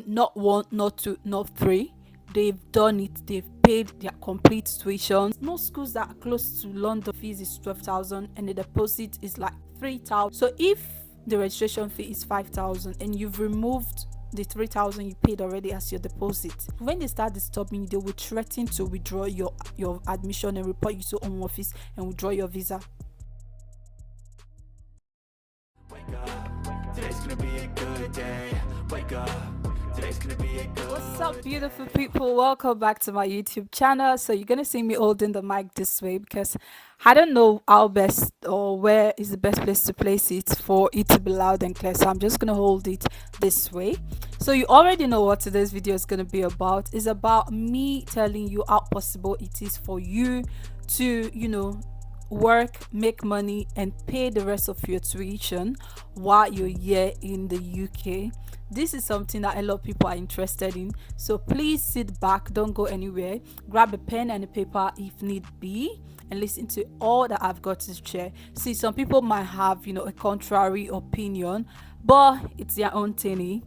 not one, not two, not three. They've done it. They've paid their complete tuition. Most schools that are close to London, fees is 12,000 and the deposit is like 3,000. So if the registration fee is 5,000 and you've removed the 3,000 you paid already as your deposit, when they start disturbing you, they will threaten to withdraw your admission and report you to home office and withdraw your visa. Wake up, today's gonna be a good day. Wake up, today's gonna be a good. What's up, beautiful people? Welcome back to my YouTube channel. So you're gonna see me holding the mic this way because I don't know how best or where is the best place to place it for it to be loud and clear. So I'm just gonna hold it this way. So you already know what today's video is gonna be about. It's about me telling you how possible it is for you to, work, make money and pay the rest of your tuition while you're here in the UK. This is something that a lot of people are interested in, so please sit back, don't go anywhere, grab a pen and a paper if need be, and listen to all that I've got to share. See, some people might have a contrary opinion, but it's their own thing.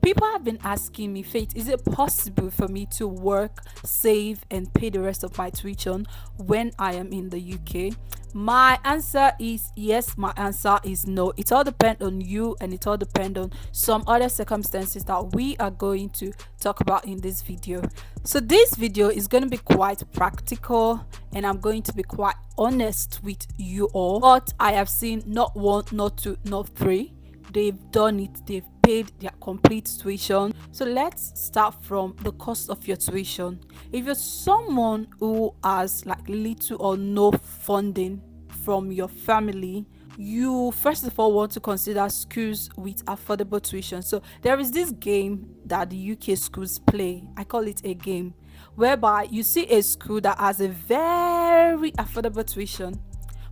People have been asking me, Faith, is it possible for me to work, save and pay the rest of my tuition when I am in the UK? My answer is yes. My answer is no. It all depends on you and it all depends on some other circumstances that we are going to talk about in this video. So this video is going to be quite practical and I'm going to be quite honest with you all. But I have seen not one, not two, not three. They've done it. They've paid their complete tuition. So let's start from the cost of your tuition. If you're someone who has like little or no funding from your family, you first of all want to consider schools with affordable tuition. So there is this game that the UK schools play. I call it a game, whereby you see a school that has a very affordable tuition,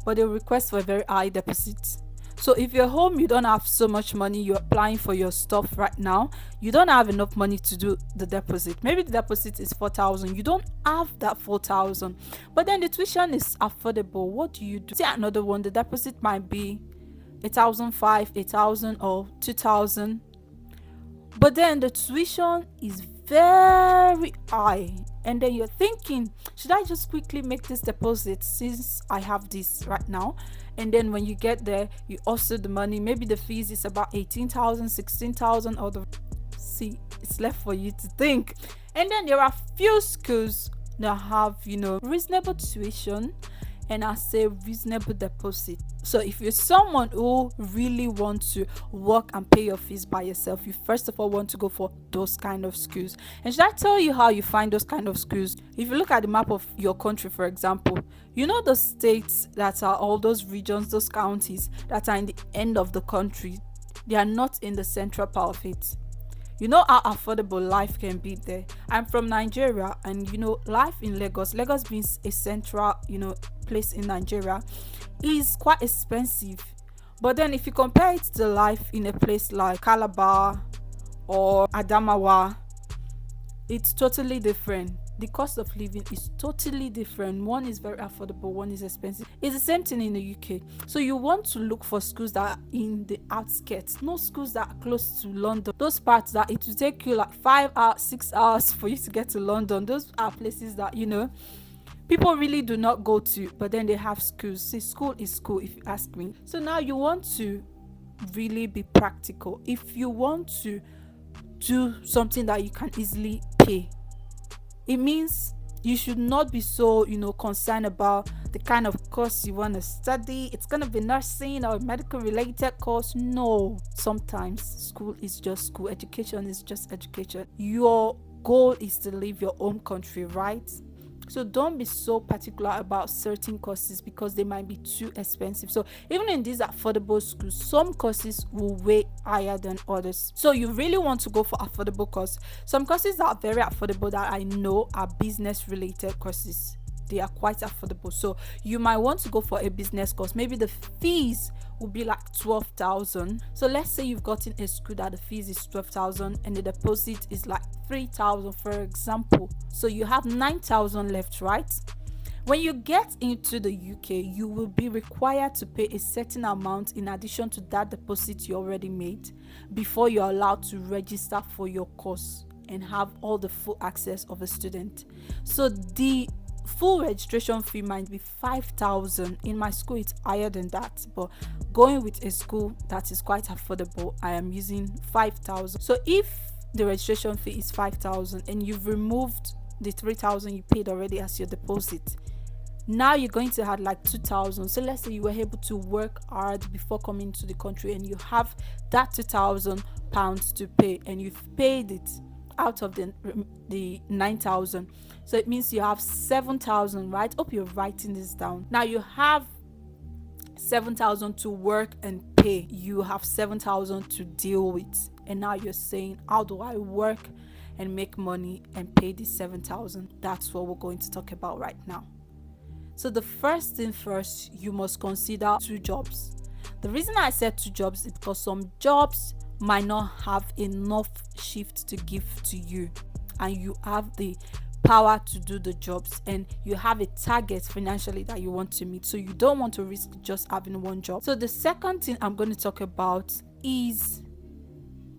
but they request for a very high deposit. So if you're home, you don't have so much money, you're applying for your stuff right now, you don't have enough money to do the deposit. Maybe the deposit is 4,000, you don't have that 4,000, but then the tuition is affordable. What do you do? See another one, the deposit might be 1,500, 8,000 or 2,000, but then the tuition is very high, and then you're thinking, should I just quickly make this deposit since I have this right now? And then when you get there, you also the money, maybe the fees is about 18,000, 16,000, or see, it's left for you to think. And then there are few schools that have reasonable tuition and I say reasonable deposit. So if you're someone who really wants to work and pay your fees by yourself, you first of all want to go for those kind of schools. And should I tell you how you find those kind of schools? If you look at the map of your country, for example, the states that are all those regions, those counties that are in the end of the country, they are not in the central part of it. You know how affordable life can be there. I'm from Nigeria, and life in Lagos being a central place in Nigeria is quite expensive. But then if you compare it to life in a place like Calabar or Adamawa, it's totally different. The cost of living is totally different. One is very affordable, one is expensive. It's the same thing in the UK. So you want to look for schools that are in the outskirts, no schools that are close to London. Those parts that it will take you like 5 hours, 6 hours for you to get to London. Those are places that people really do not go to, but then they have schools. See, school is school if you ask me. So now you want to really be practical. If you want to do something that you can easily pay, it means you should not be so concerned about the kind of course you want to study. It's going to be nursing or medical related course. No, sometimes school is just school, education is just education. Your goal is to leave your home country, right? So don't be so particular about certain courses because they might be too expensive. So even in these affordable schools, some courses will weigh higher than others. So you really want to go for affordable courses. Some courses that are very affordable that I know are business related courses. They are quite affordable. So you might want to go for a business course. Maybe the fees will be like 12,000. So let's say you've gotten a school that the fees is 12,000 and the deposit is like 3,000, for example. So you have 9,000 left, right? When you get into the UK, you will be required to pay a certain amount in addition to that deposit you already made before you're allowed to register for your course and have all the full access of a student. So the full registration fee might be 5,000. In my school it's higher than that, but going with a school that is quite affordable, I am using 5,000. So if the registration fee is 5,000 and you've removed the 3,000 you paid already as your deposit, now you're going to have like 2,000. So let's say you were able to work hard before coming to the country and you have that 2,000 pounds to pay, and you've paid it out of the 9,000. So it means you have 7,000, right? Hope you're writing this down. Now you have 7,000 to work and pay. You have 7,000 to deal with. And now you're saying, how do I work and make money and pay this 7,000? That's what we're going to talk about right now. So the first thing first, you must consider 2 jobs. The reason I said 2 jobs is because some jobs might not have enough shift to give to you, and you have the power to do the jobs, and you have a target financially that you want to meet, so you don't want to risk just having one job. So the second thing I'm going to talk about is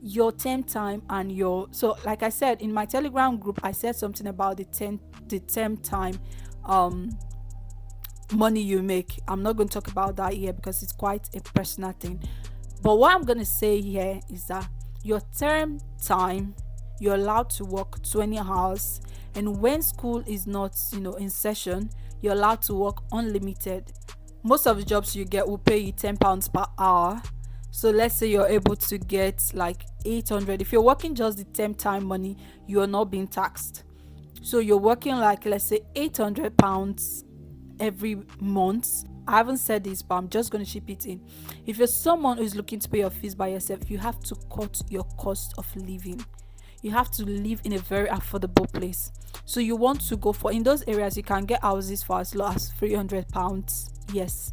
your term time and your, so like I said in my Telegram group, I said something about the term time money you make. I'm not going to talk about that here because it's quite a personal thing, but what I'm going to say here is that your term time, you're allowed to work 20 hours, and when school is not in session, you're allowed to work unlimited. Most of the jobs you get will pay you 10 pounds per hour. So let's say you're able to get like 800. If you're working just the term time money, you are not being taxed. So you're working like, let's say, 800 pounds every month. I haven't said this, but I'm just going to ship it in. If you're someone who is looking to pay your fees by yourself, you have to cut your cost of living. You have to live in a very affordable place. So you want to go for, in those areas you can get houses for as low as 300 pounds. Yes.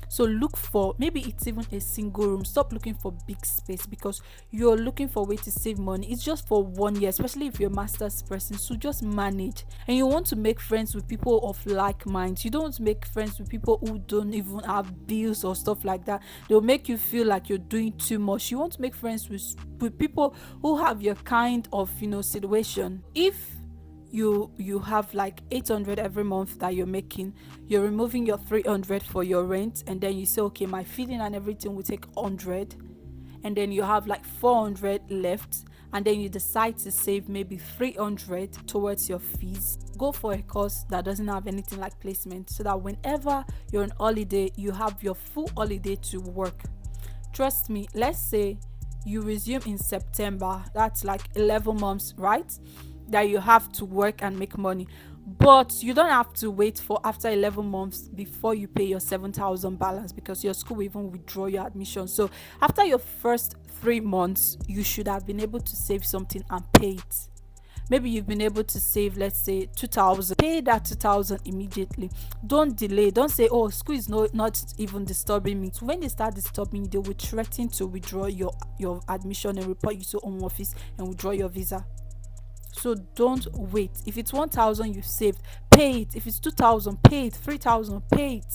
So look for, maybe it's even a single room. Stop looking for big space because you're looking for a way to save money. It's just for 1 year, especially if you're a master's person. So just manage. And you want to make friends with people of like minds. You don't want to make friends with people who don't even have bills or stuff like that. They'll make you feel like you're doing too much. You want to make friends with people who have your kind of situation. If you have like 800 every month that you're making, you're removing your 300 for your rent, and then you say, okay, my feeding and everything will take 100, and then you have like 400 left, and then you decide to save maybe 300 towards your fees. Go for a course that doesn't have anything like placement, so that whenever you're on holiday, you have your full holiday to work. Trust me, let's say you resume in September, that's like 11 months, right, that you have to work and make money. But you don't have to wait for after 11 months before you pay your 7,000 balance, because your school will even withdraw your admission. So after your first 3 months, you should have been able to save something and pay it. Maybe you've been able to save, let's say, 2,000. Pay that 2,000 immediately. Don't delay. Don't say, oh, school is not even disturbing me. So when they start disturbing you, they will threaten to withdraw your admission and report you to home office and withdraw your visa. So don't wait. If it's 1,000 you've saved, pay it. If it's 2,000, pay it. 3,000, pay it.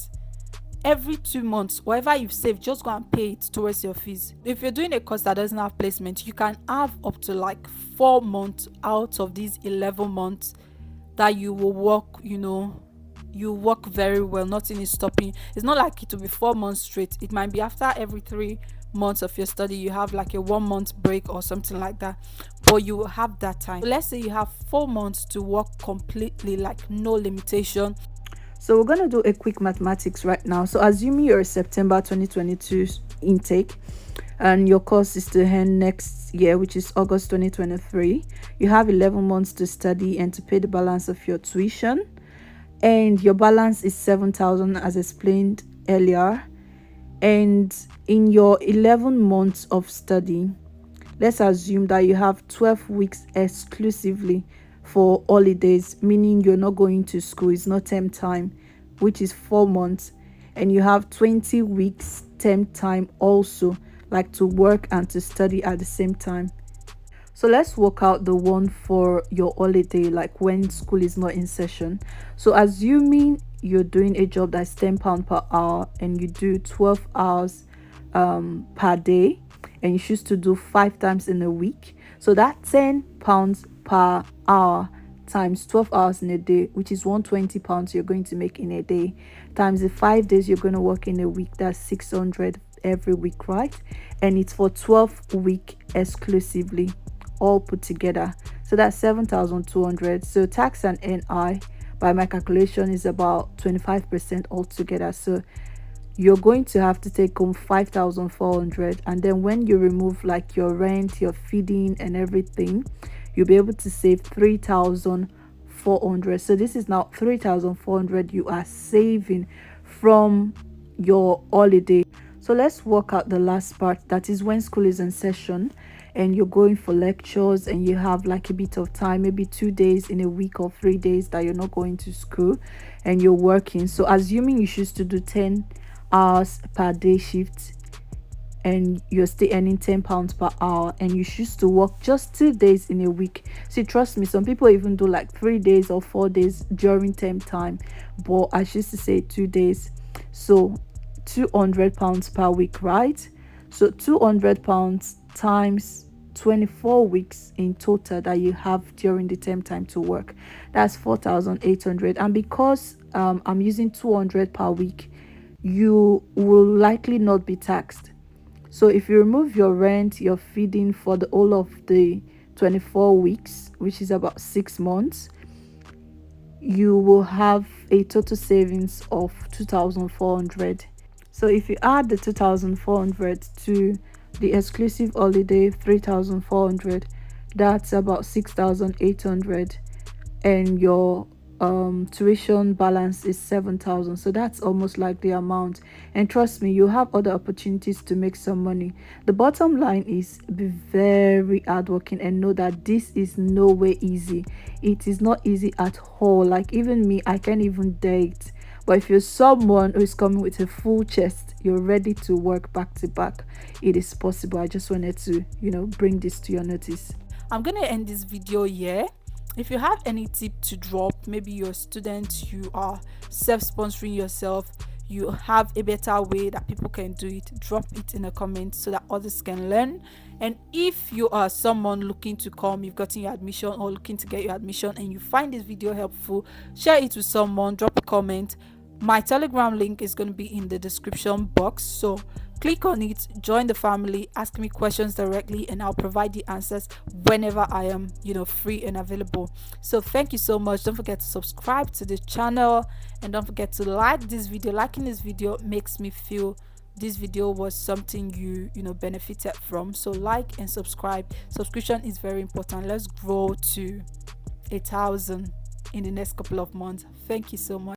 Every 2 months, whatever you've saved, just go and pay it towards your fees. If you're doing a course that doesn't have placement, you can have up to like 4 months out of these 11 months that you will work, you work very well. Nothing is stopping. It's not like it will be 4 months straight. It might be after every 3 months of your study you have like a 1 month break or something like that, but you will have that time. So let's say you have 4 months to work completely, like no limitation. So we're going to do a quick mathematics right now. So assuming you're a September 2022 intake and your course is to end next year, which is August 2023, you have 11 months to study and to pay the balance of your tuition, and your balance is 7,000 as explained earlier. And in your 11 months of study, let's assume that you have 12 weeks exclusively for holidays, meaning you're not going to school. It's not term time, which is 4 months, and you have 20 weeks term time also, like to work and to study at the same time. So let's work out the one for your holiday, like when school is not in session. So assuming you're doing a job that's £10 per hour and you do 12 hours per day, and you choose to do 5 times in a week, so that £10 per hour times 12 hours in a day, which is £120 you're going to make in a day, times the 5 days you're going to work in a week, that's 600 every week, right? And it's for 12 week exclusively, all put together. So that's 7,200. So tax and NI by my calculation is about 25% altogether. So you're going to have to take home 5,400, and then when you remove like your rent, your feeding and everything, you'll be able to save 3,400. So this is now 3,400 you are saving from your holiday. So let's work out the last part, that is when school is in session and you're going for lectures and you have like a bit of time, maybe 2 days in a week or 3 days that you're not going to school and you're working. So assuming you choose to do 10 hours per day shift and you're still earning £10 per hour, and you choose to work just 2 days in a week. See, trust me, some people even do like 3 days or 4 days during term time, but I choose to say 2 days. So £200 per week, right? So £200 times 24 weeks in total that you have during the term time to work, that's 4,800. And because I'm using 200 per week, you will likely not be taxed. So if you remove your rent, your feeding for the whole of the 24 weeks, which is about 6 months, you will have a total savings of 2,400. So if you add the 2,400 to the exclusive holiday 3,400, that's about 6,800, and your tuition balance is 7,000. So that's almost like the amount. And trust me, you have other opportunities to make some money. The bottom line is be very hardworking and know that this is no way easy. It is not easy at all. Like even me, I can't even date. But if you're someone who is coming with a full chest, you're ready to work back to back, it is possible. I just wanted to, bring this to your notice. I'm gonna end this video here. If you have any tip to drop, maybe you're a student, you are self-sponsoring yourself, you have a better way that people can do it, drop it in the comments so that others can learn. And if you are someone looking to come, you've gotten your admission or looking to get your admission and you find this video helpful, share it with someone, drop a comment. My Telegram link is going to be in the description box, so click on it, join the family, ask me questions directly, and I'll provide the answers whenever I am, free and available. So thank you so much. Don't forget to subscribe to the channel, and don't forget to like this video. Liking this video makes me feel this video was something you benefited from. So like and subscribe. Subscription is very important. Let's grow to 1,000 in the next couple of months. Thank you so much.